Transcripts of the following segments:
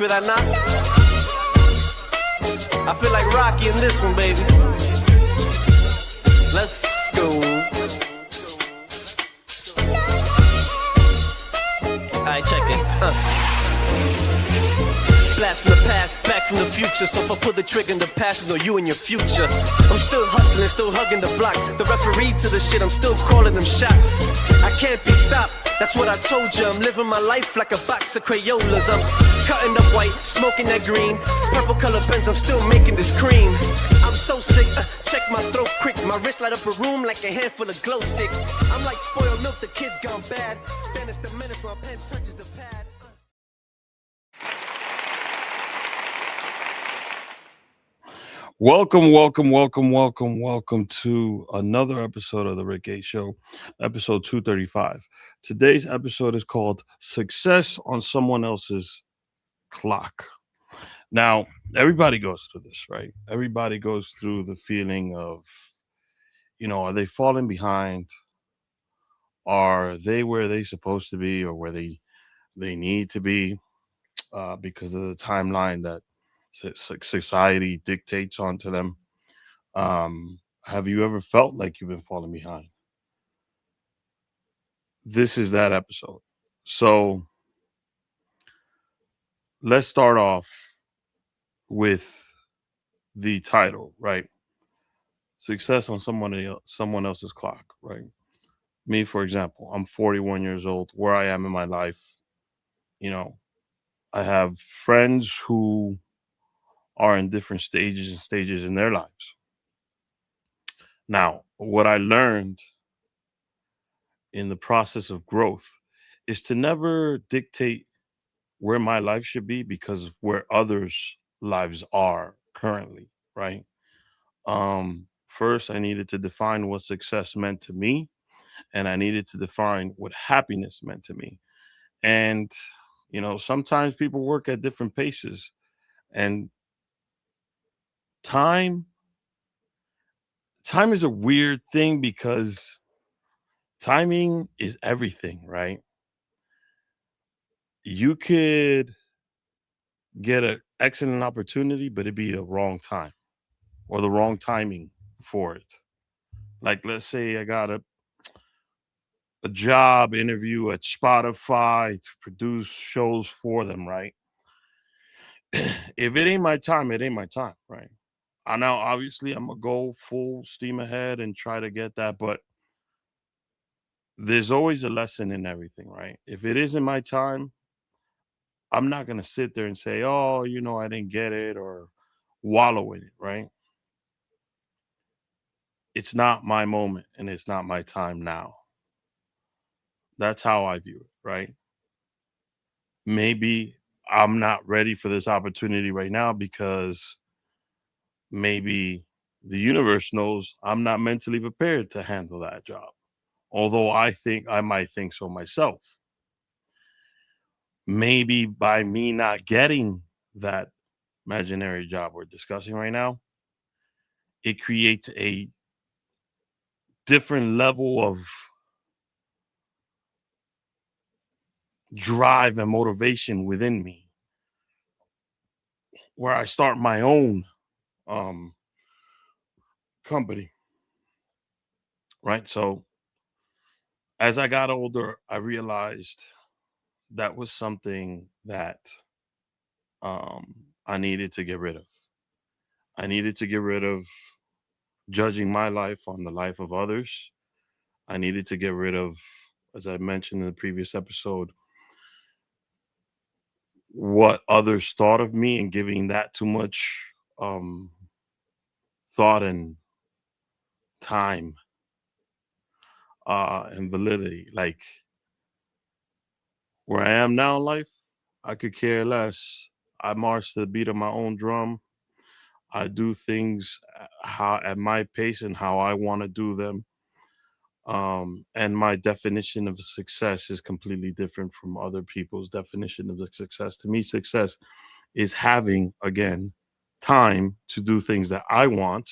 for that knock? I feel like Rocky in this one, baby. Let's go. Alright, check it. Blast from the past, back from the future. So if I pull the trigger in the past, you know you and your future. I'm still hustling, still hugging the block. The referee to the shit, I'm still calling them shots. I can't be stopped, that's what I told you. I'm living my life like a box of Crayolas. I'm cutting up white, smoking that green. Purple color pens, I'm still making this cream. I'm so sick, check my throat quick. My wrist light up a room like a handful of glow stick. I'm like spoiled milk, the kid's gone bad. Then it's the minutes my pen touches the pad. Welcome to another episode of the Rick A Show, episode 235. Today's episode is called Success on Someone Else's Clock. Now, everybody goes through this, right? Everybody goes through the feeling of, are they falling behind? Are they where they're supposed to be or where they need to be because of the timeline that society dictates onto them? Have you ever felt like you've been falling behind? This is that episode. So let's start off with the title, right? Success on someone else's clock, right? Me, for example, I'm 41 years old. Where I am in my life, I have friends who are in different stages in their lives. Now, what I learned in the process of growth is to never dictate where my life should be because of where others' lives are currently, right? First, I needed to define what success meant to me, and I needed to define what happiness meant to me. And, sometimes people work at different paces, and time time is a weird thing because timing is everything, right? You could get an excellent opportunity, but it'd be the wrong time or the wrong timing for it. Like, let's say I got a job interview at Spotify to produce shows for them, right? If it ain't my time, it ain't my time, right? I now obviously I'm gonna go full steam ahead and try to get that, but there's always a lesson in everything, right? If it isn't my time, I'm not gonna sit there and say, "Oh, I didn't get it," or wallow in it, right? It's not my moment and it's not my time now. That's how I view it, right? Maybe I'm not ready for this opportunity right now because maybe the universe knows I'm not mentally prepared to handle that job. Although I think I might think so myself. Maybe by me not getting that imaginary job we're discussing right now, it creates a different level of drive and motivation within me where I start my own um company, right? So as I got older, I realized that was something that I needed to get rid of. I needed to get rid of judging my life on the life of others. I needed to get rid of, as I mentioned in the previous episode, what others thought of me and giving that too much um, thought and time and validity. Like where I am now in life, I could care less. I march to the beat of my own drum. I do things how at my pace and how I want to do them. And my definition of success is completely different from other people's definition of success. To me, success is having, again, time to do things that I want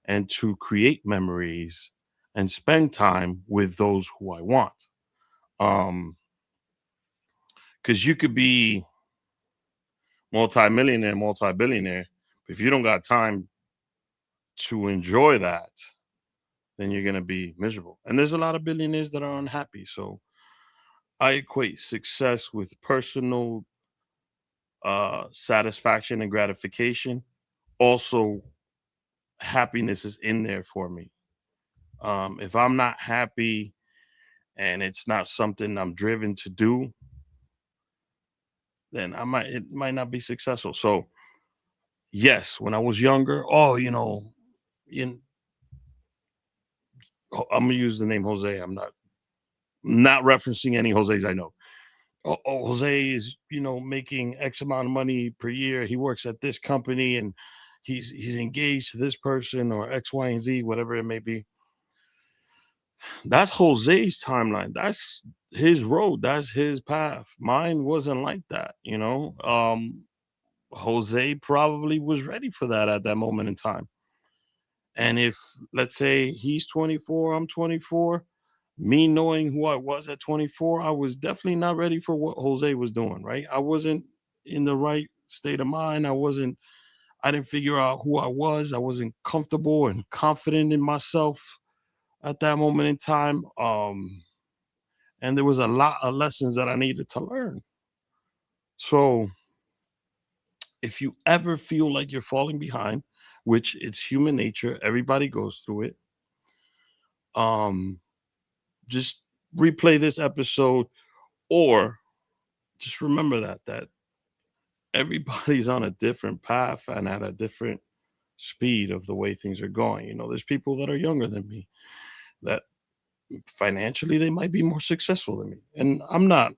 and to create memories and spend time with those who I want. Because you could be multimillionaire, multi-billionaire. If you don't got time to enjoy that, then you're gonna be miserable. And there's a lot of billionaires that are unhappy. So I equate success with personal satisfaction and gratification. Also, happiness is in there for me. If I'm not happy and it's not something I'm driven to do, then it might not be successful. So yes, when I was younger, you, I'm gonna use the name Jose. I'm not referencing any Jose's I know. Jose is making X amount of money per year. He works at this company and he's engaged to this person or X, Y, and Z, whatever it may be. That's Jose's timeline. That's his road. That's his path. Mine wasn't like that. Jose probably was ready for that at that moment in time. And if, let's say, he's 24, I'm 24, me knowing who I was at 24, I was definitely not ready for what Jose was doing, right? I wasn't in the right state of mind. I didn't figure out who I was. I wasn't comfortable and confident in myself at that moment in time. And there was a lot of lessons that I needed to learn. So if you ever feel like you're falling behind, which it's human nature, everybody goes through it. Um, just replay this episode or just remember that everybody's on a different path and at a different speed of the way things are going. There's people that are younger than me that financially they might be more successful than me. And I'm not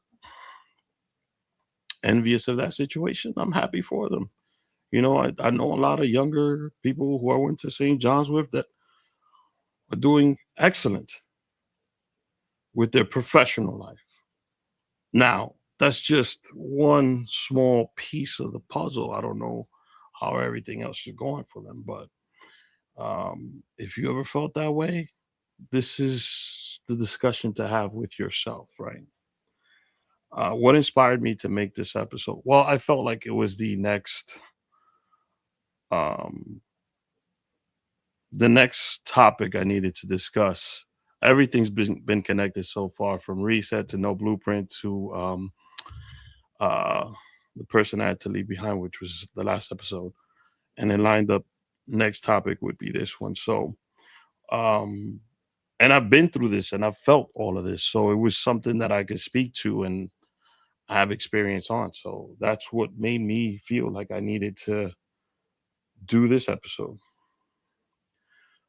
envious of that situation. I'm happy for them. I know a lot of younger people who I went to St. John's with that are doing excellent with their professional life. Now, that's just one small piece of the puzzle. I don't know how everything else is going for them, but if you ever felt that way, this is the discussion to have with yourself, right? What inspired me to make this episode? Well, I felt like it was um, the next topic I needed to discuss. Everything's been connected so far, from reset to no blueprint to uh, the person I had to leave behind, which was the last episode, and then lined up. Next topic would be this one. So, um, and I've been through this and I've felt all of this, so it was something that I could speak to and have experience on. So that's what made me feel like I needed to do this episode.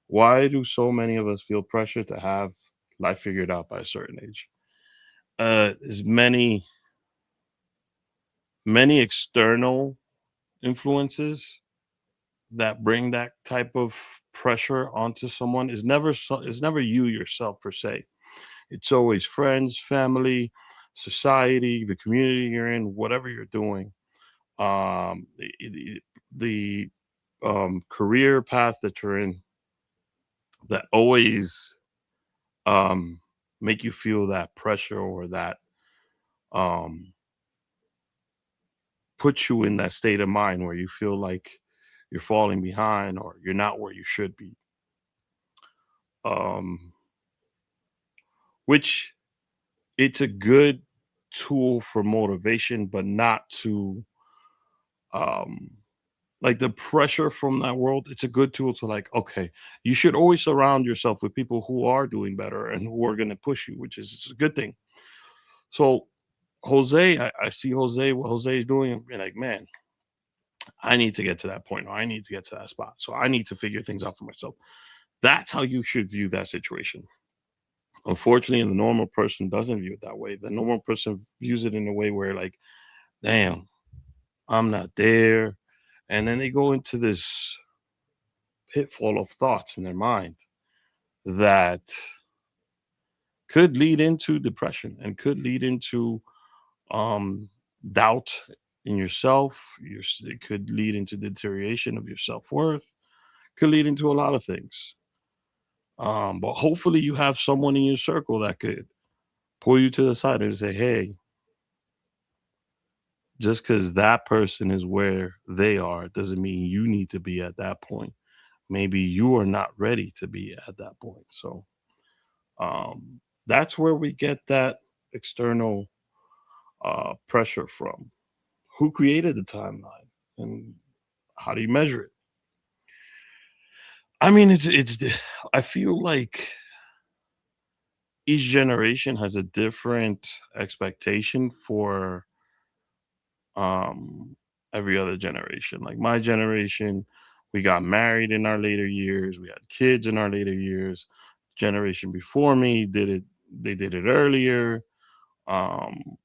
Why do so many of us feel pressure to have life figured out by a certain age? There's many external influences that bring that type of pressure onto someone. It's never you yourself per se. It's always friends, family, society, the community you're in, whatever you're doing. The career path that you're in that always um, make you feel that pressure or that um, put you in that state of mind where you feel like you're falling behind or you're not where you should be. Um, which it's a good tool for motivation, but not to um, like the pressure from that world. It's a good tool to, like, okay, you should always surround yourself with people who are doing better and who are going to push you, which is a good thing. So Jose, I see Jose, what Jose is doing, and be like, man, I need to get to that point, or I need to get to that spot. So I need to figure things out for myself. That's how you should view that situation. Unfortunately, the normal person doesn't view it that way. The normal person views it in a way where, like, damn, I'm not there. And then they go into this pitfall of thoughts in their mind that could lead into depression and could lead into um, doubt in yourself. It could lead into deterioration of your self worth. Could lead into a lot of things. But hopefully, you have someone in your circle that could pull you to the side and say, "Hey, Just because that person is where they are doesn't mean you need to be at that point. Maybe you are not ready to be at that point. So that's where we get that external pressure from. Who created the timeline, and how do you measure it? I mean, I feel like each generation has a different expectation for um every other generation. Like my generation, we got married in our later years, we had kids in our later years. Generation before me did it, they did it earlier. um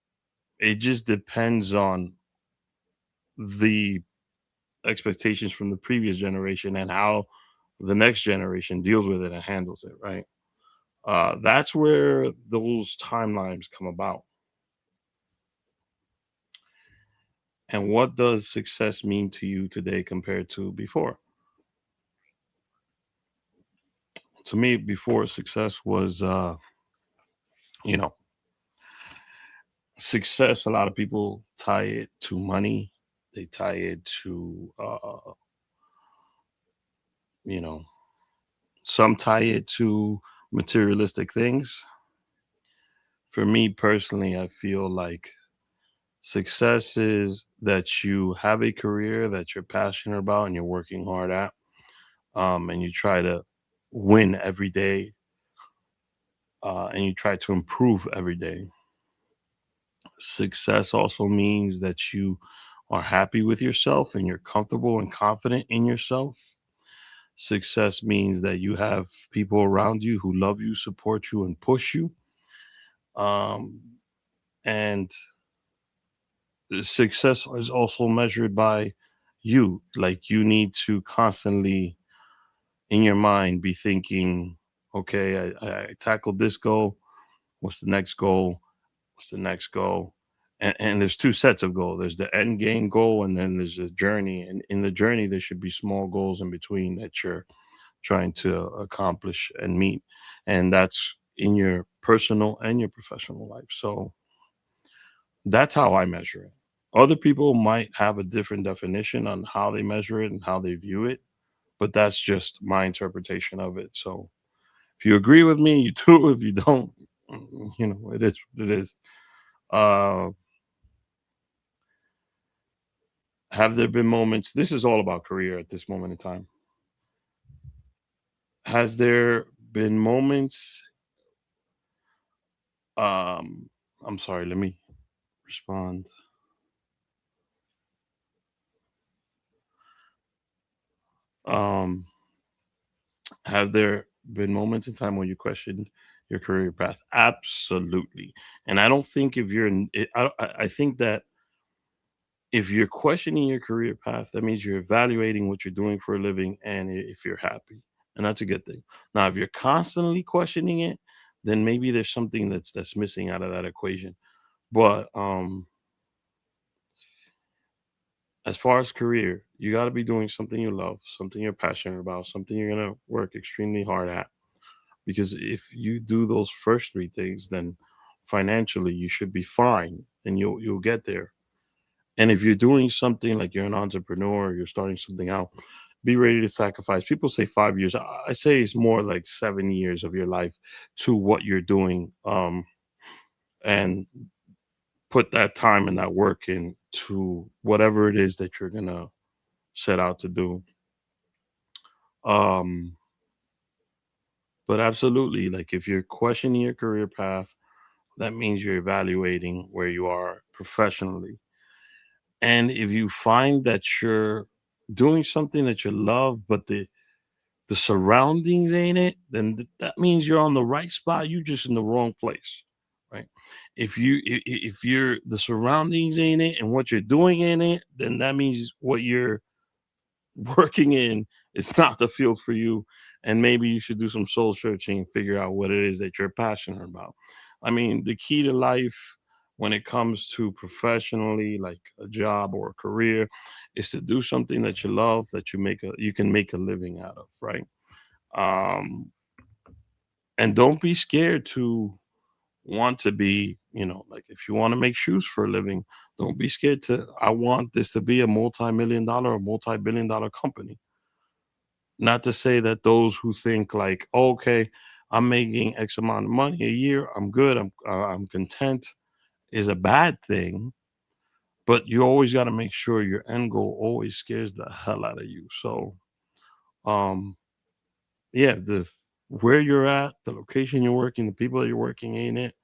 it just depends on the expectations from the previous generation and how the next generation deals with it and handles it, right? That's where those timelines come about. And what does success mean to you today compared to before? To me, before, success was you know success, a lot of people tie it to money. They tie it to you know some tie it to materialistic things. For me personally, I feel like success is that you have a career that you're passionate about and you're working hard at, and you try to win every day, and you try to improve every day. Success also means that you are happy with yourself and you're comfortable and confident in yourself. Success means that you have people around you who love you, support you, and push you. Um, and success is also measured by you. Like you need to constantly, in your mind, be thinking, okay, I tackled this goal. What's the next goal? What's the next goal? And there's two sets of goal. There's the end game goal, and then there's a journey. And in the journey, there should be small goals in between that you're trying to accomplish and meet. And that's in your personal and your professional life. So that's how I measure it. Other people might have a different definition on how they measure it and how they view it, but that's just my interpretation of it. So if you agree with me, you do. If you don't, it is what it is. Uh, have there been moments? This is all about career at this moment in time. Has there been moments? Um, I'm sorry. Let me respond. Um, have there been moments in time when you questioned your career path? Absolutely. And I don't think if you're, I think that if you're questioning your career path, that means you're evaluating what you're doing for a living and if you're happy. And that's a good thing. Now, if you're constantly questioning it, then maybe there's something that's missing out of that equation. But as far as career, you got to be doing something you love, something you're passionate about, something you're going to work extremely hard at. Because if you do those first three things, then financially you should be fine and you'll get there. And if you're doing something like you're an entrepreneur, you're starting something out, be ready to sacrifice. People say 5 years. I say it's more like 7 years of your life to what you're doing, and put that time and that work into whatever it is that you're gonna set out to do. Um, but absolutely, like if you're questioning your career path, that means you're evaluating where you are professionally. And if you find that you're doing something that you love, but the surroundings ain't it, then that means you're on the right spot. You just in the wrong place, right? If you're the surroundings ain't it and what you're doing in it, then that means what you're working in is not the field for you. And maybe you should do some soul searching and figure out what it is that you're passionate about. I mean, the key to life when it comes to professionally, like a job or a career, is to do something that you love, that you can make a living out of, right? um and don't be scared to want to be, like if you want to make shoes for a living, Don't be scared to, I want this to be a multi-million dollar or multi-billion dollar company. Not to say that those who think like, okay, I'm making X amount of money a year, I'm good, I'm content, is a bad thing. But you always got to make sure your end goal always scares the hell out of you. So, um, yeah, the where you're at, the location you're working, the people that you're working ain't it,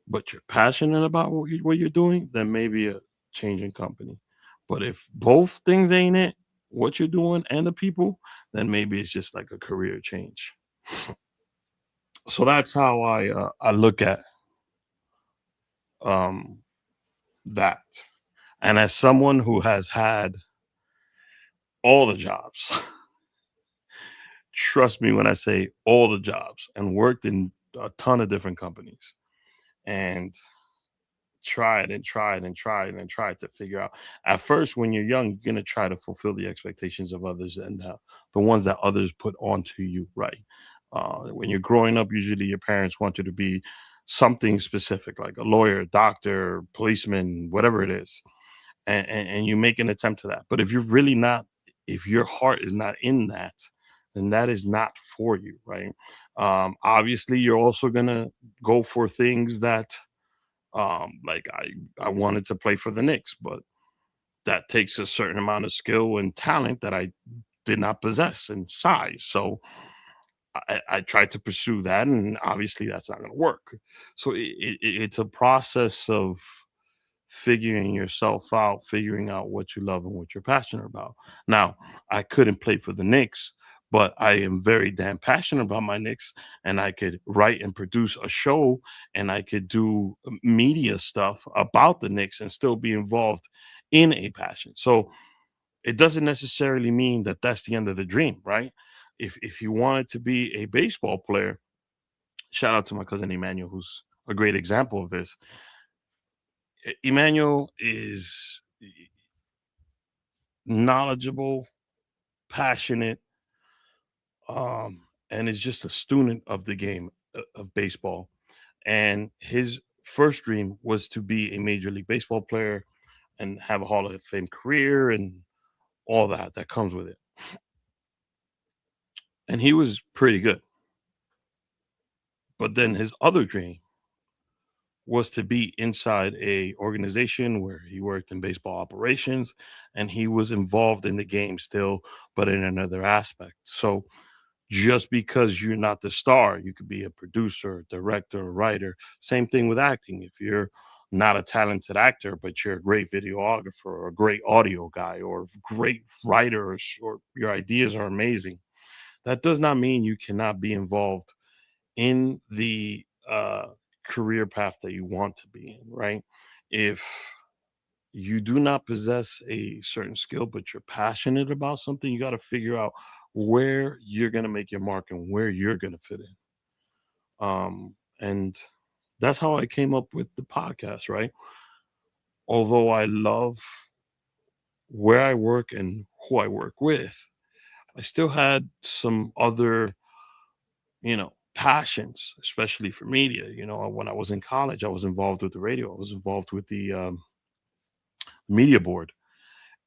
but you're passionate about what you're doing, then maybe a change in company. But if both things ain't it, what you're doing and the people, then maybe it's just like a career change. So that's how I look at um, that. And as someone who has had all the jobs, trust me when I say all the jobs, and worked in a ton of different companies, and tried and tried and tried and tried to figure out. At first, when you're young, you're gonna try to fulfill the expectations of others and the ones that others put onto you, right? When you're growing up, usually your parents want you to be something specific, like a lawyer, doctor, policeman, whatever it is, and you make an attempt to that. But if you're really not, if your heart is not in that, then that is not for you, right? Obviously, you're also gonna go for things that like I wanted to play for the Knicks, but that takes a certain amount of skill and talent that I did not possess in size. So I tried to pursue that, and obviously that's not going to work. So it's a process of figuring yourself out, figuring out what you love and what you're passionate about. Now, I couldn't play for the Knicks, but I am very damn passionate about my Knicks, and I could write and produce a show, and I could do media stuff about the Knicks and still be involved in a passion. So it doesn't necessarily mean that that's the end of the dream, right? If you wanted to be a baseball player, shout out to my cousin Emmanuel, who's a great example of this. Emmanuel is knowledgeable, passionate, and is just a student of the game of baseball. And his first dream was to be a major league baseball player and have a Hall of Fame career and all that comes with it. And he was pretty good. But then his other dream was to be inside a organization where he worked in baseball operations, and he was involved in the game still, but in another aspect. So just because you're not the star, you could be a producer, director, or writer. Same thing with acting. If you're not a talented actor, but you're a great videographer or a great audio guy or a great writer, or your ideas are amazing, that does not mean you cannot be involved in the career path that you want to be in, right? If you do not possess a certain skill, but you're passionate about something, you got to figure out where you're going to make your mark and where you're going to fit in. And that's how I came up with the podcast, right? Although I love where I work and who I work with, I still had some other, passions, especially for media. When I was in college, I was involved with the radio, I was involved with the media board.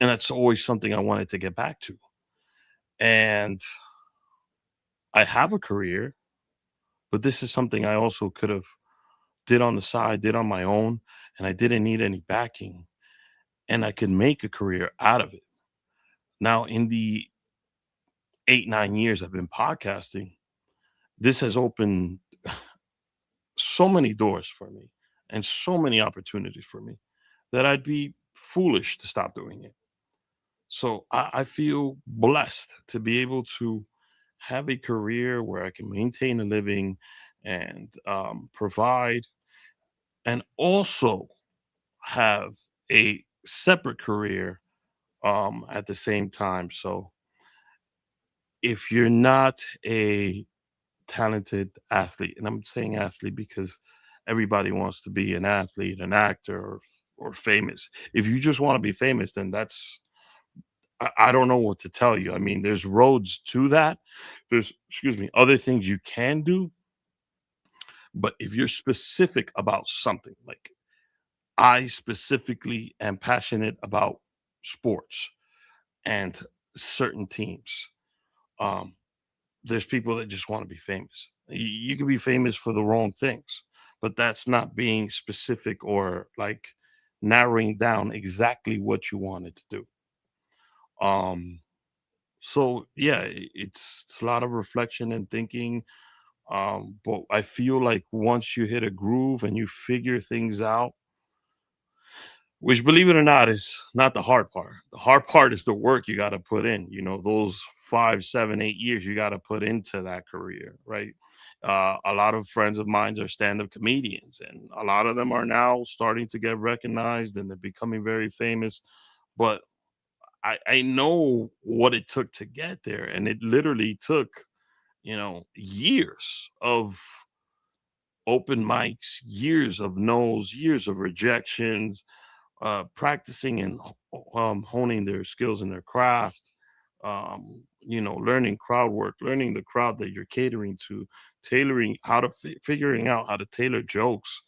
And that's always something I wanted to get back to. And I have a career, but this is something I also could have did on the side, did on my own, and I didn't need any backing, and I could make a career out of it. Now, in the 8, 9 years I've been podcasting, this has opened so many doors for me and so many opportunities for me that I'd be foolish to stop doing it. So I feel blessed to be able to have a career where I can maintain a living and provide, and also have a separate career at the same time. So if you're not a talented athlete, and I'm saying athlete because everybody wants to be an athlete, an actor, or famous. If you just want to be famous, then that's I don't know what to tell you. I mean, there's roads to that. There's, excuse me, other things you can do. But if you're specific about something, like I specifically am passionate about sports and certain teams. Um, there's people that just want to be famous. You can be famous for the wrong things, but that's not being specific or like narrowing down exactly what you wanted to do. Um, so yeah, it's a lot of reflection and thinking. But I feel like once you hit a groove and you figure things out, which, believe it or not, is not the hard part. The hard part is the work you got to put in. You know, those 5, 7, 8 years you got to put into that career, right? A lot of friends of mine are stand-up comedians, and a lot of them are now starting to get recognized and they're becoming very famous. But I know what it took to get there, and it literally took, years of open mics, years of no's, years of rejections, practicing and honing their skills in their craft, learning crowd work, learning the crowd that you're catering to, tailoring how to figuring out how to tailor jokes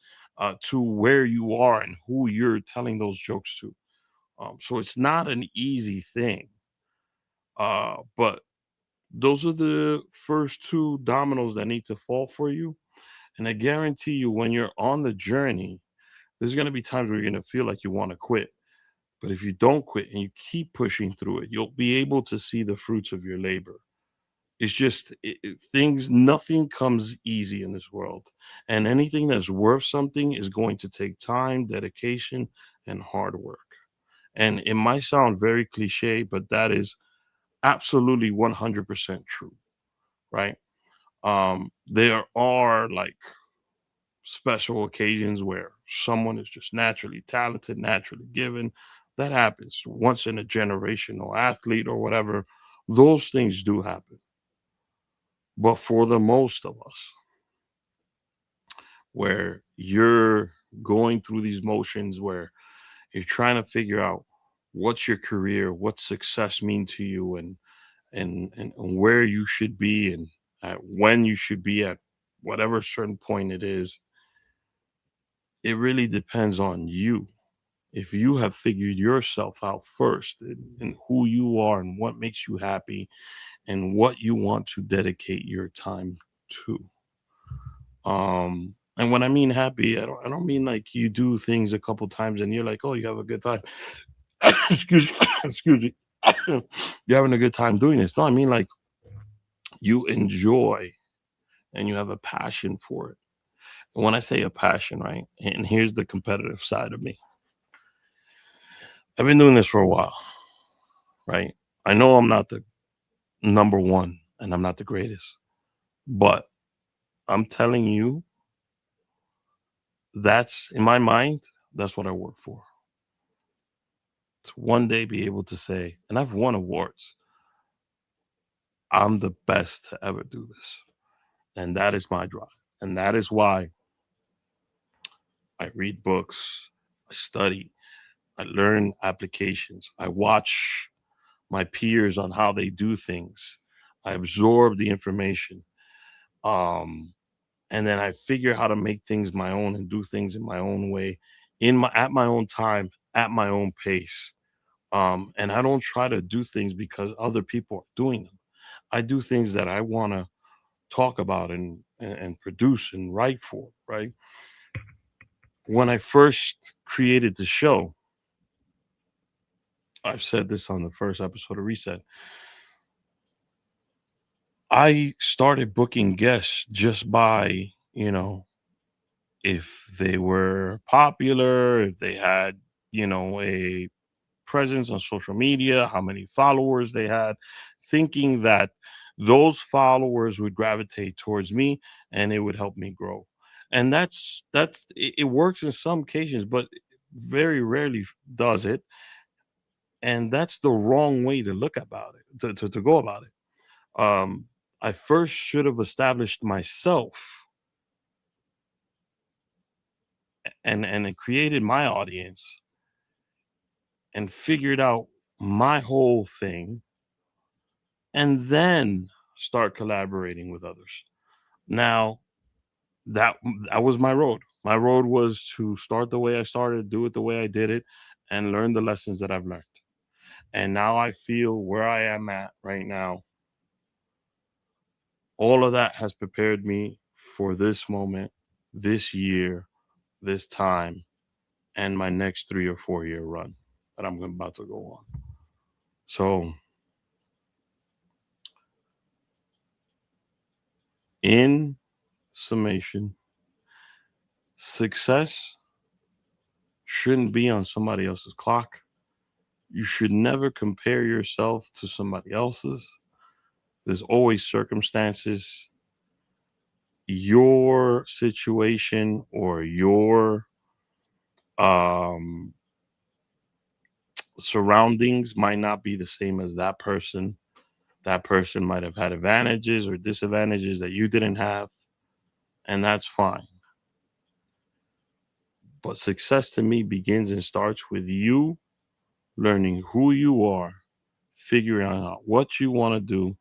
to where you are and who you're telling those jokes to. So it's not an easy thing, but those are the first two dominoes that need to fall for you. And I guarantee you, when you're on the journey, there's going to be times where you're going to feel like you want to quit. But if you don't quit and you keep pushing through it, you'll be able to see the fruits of your labor. It's just things, nothing comes easy in this world. And anything that's worth something is going to take time, dedication, and hard work. And it might sound very cliche, but that is absolutely 100% true, right? There are like special occasions where someone is just naturally talented, naturally given. That happens once in a generational athlete or whatever. Those things do happen. But for the most of us, where you're going through these motions, where you're trying to figure out what's your career, what success mean to you, and where you should be, and at when you should be at whatever certain point it is, it really depends on you. If you have figured yourself out first, and who you are and what makes you happy and what you want to dedicate your time to. And when I mean happy, I don't mean like you do things a couple times and you're like, oh, you have a good time. excuse excuse me. You're having a good time doing this. No, I mean like you enjoy and you have a passion for it. And when I say a passion, right? And here's the competitive side of me. I've been doing this for a while, right? I know I'm not the number one and I'm not the greatest, but I'm telling you, that's in my mind, that's what I work for. To one day be able to say, and I've won awards, I'm the best to ever do this. And that is my drive. And that is why I read books, I study, I learn applications, I watch my peers on how they do things, I absorb the information. Um, and then I figure how to make things my own and do things in my own way, in my at my own time, at my own pace. And I don't try to do things because other people are doing them. I do things that I want to talk about and produce and write for, right? When I first created the show, I've said this on the first episode of Reset. I started booking guests just by, if they were popular, if they had, a presence on social media, how many followers they had, thinking that those followers would gravitate towards me and it would help me grow. And it works in some cases, but very rarely does it. And that's the wrong way to look about it, to go about it. I first should have established myself and it created my audience and figured out my whole thing and then start collaborating with others. Now, that that was my road. My road was to start the way I started, do it the way I did it, and learn the lessons that I've learned. And now I feel where I am at right now. All of that has prepared me for this moment, this year, this time, and my next 3 or 4 year run that I'm about to go on. So, in summation, success shouldn't be on somebody else's clock. You should never compare yourself to somebody else's. There's always circumstances. Your situation or your surroundings might not be the same as that person. That person might have had advantages or disadvantages that you didn't have, and that's fine. But success to me begins and starts with you learning who you are, figuring out what you want to do,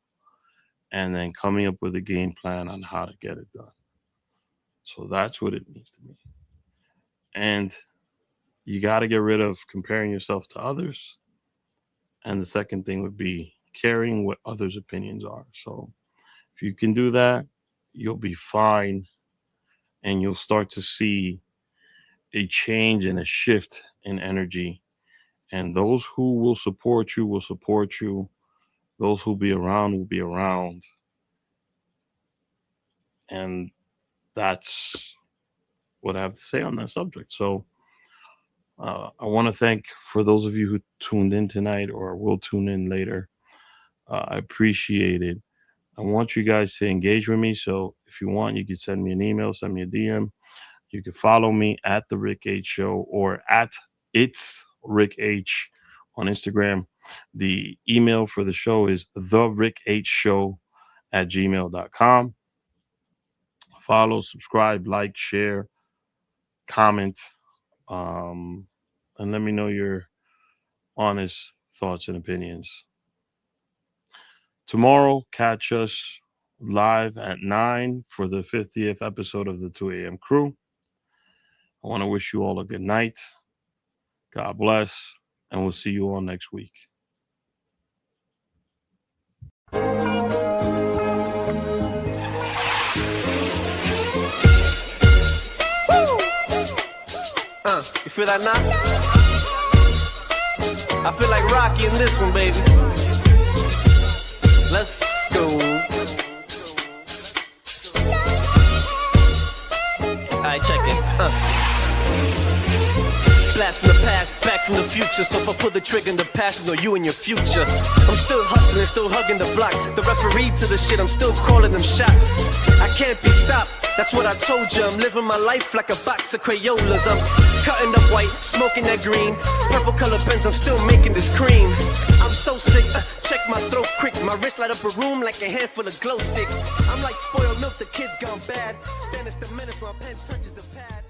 and then coming up with a game plan on how to get it done. So that's what it means to me. And you got to get rid of comparing yourself to others. And the second thing would be caring what others' opinions are. So if you can do that, you'll be fine. And you'll start to see a change and a shift in energy. And those who will support you will support you. Those who will be around will be around. And that's what I have to say on that subject. So I want to thank for those of you who tuned in tonight or will tune in later. I appreciate it. I want you guys to engage with me. So if you want, you can send me an email, send me a DM. You can follow me at The Rick H Show or at It's Rick H on Instagram. The email for the show is therichshow@gmail.com. Follow, subscribe, like, share, comment, and let me know your honest thoughts and opinions. Tomorrow, catch us live at 9 for the 50th episode of the 2 a.m. crew. I want to wish you all a good night. God bless, and we'll see you all next week. You feel that now? I feel like Rocky in this one, baby. Let's go. Alright, check it. Blast from the past, back from the future. So if I pull the trigger in the past, know you in your future. I'm still hustling, still hugging the block. The referee to the shit, I'm still calling them shots. I can't be stopped. That's what I told you. I'm living my life like a box of Crayolas. I'm cutting up white, smoking that green. Purple color pens, I'm still making this cream. I'm so sick, check my throat quick. My wrist light up a room like a handful of glow sticks. I'm like spoiled milk, the kid's gone bad. Then it's the minutes my pen touches the pad.